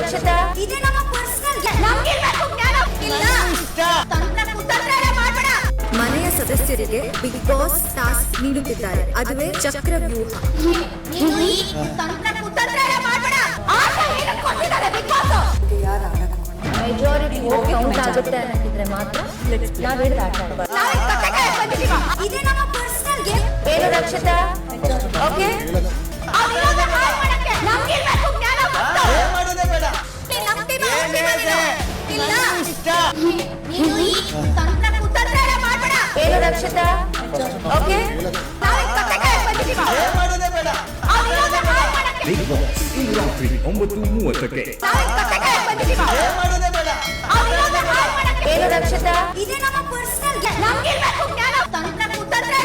ರಕ್ಷಿತಾ ಇದೆ ನಮ್ಮ ಪರ್ಸನಲ್ ನಮಗೆ ಬೇಕು ಜ್ಞಾನ ಇಲ್ಲ ತಂತ್ರ ಕುತಂತ್ರ ಮಾಡಬೇಡ. ಮನೆಯ ಸದಸ್ಯರಿಗೆ ಬಿಗ್ ಬಾಸ್ ಟಾಸ್ಕ್ ನೀಡುತ್ತಿದ್ದಾರೆ, ಅದುವೇ ಚಕ್ರವ್ಯೂಹ. ನೀನು ಈ ತಂತ್ರ ಕುತಂತ್ರ ಮಾಡಬೇಡ. ಆಟ ಏನಕ್ಕೆ ಕೊಟ್ಟಿದ್ದಾರೆ ಬಿಗ್ ಬಾಸ್? ಯಾರು ಆಡಕ್ಕೆ ಮೆಜಾರಿಟಿ ಓಕೆ ಔಟ್ ಆಗುತ್ತೆ ಅನ್ನಿದ್ರೆ ಮಾತ್ರ ನಾವು ಹೇಳಿದ ಆಟ ಆಡಬಾರ್ದು. ಇದೆ ನಮ್ಮ ಪರ್ಸನಲ್ ಗೇಮ್. ಏನು ರಕ್ಷಿತಾ ಓಕೆ ಅವಿರೋಧ ಹಾಯ್ ಮಾಡಕ್ಕೆ ನಮಗೆ ಬೇಕು ಜ್ಞಾನ ಗೊತ್ತು. ಏನ್ ಮಾಡೋದೇ ಬೇಡ. ಇಲ್ಲ ನೀನು ಈ ತಂತ್ರ ಕುತಂತ್ರ ಮಾಡಬೇಡ. ಏನು ರಕ್ಷಿತಾ ಓಕೆ ಏನ್ ಮಾಡೋದೇ ಬೇಡ. ಅವಿರೋಧ ಹಾಯ್ ಮಾಡಕ್ಕೆ ಬಿಗ್ ಬಾಸ್ ಇಂದು ರಾತ್ರಿ 9:30ಕ್ಕೆ. ಏನ್ ಮಾಡೋದೇ ಬೇಡ. ಅವಿರೋಧ ಹಾಯ್ ಮಾಡಕ್ಕೆ ಏನು ರಕ್ಷಿತಾ ಇದೆ ನಮ್ಮ ಪರ್ಸನಲ್ ಗೇಮ್. ನಮಗೆ ಬೇಕು ಜ್ಞಾನ ತಂತ್ರ ಕುತಂತ್ರ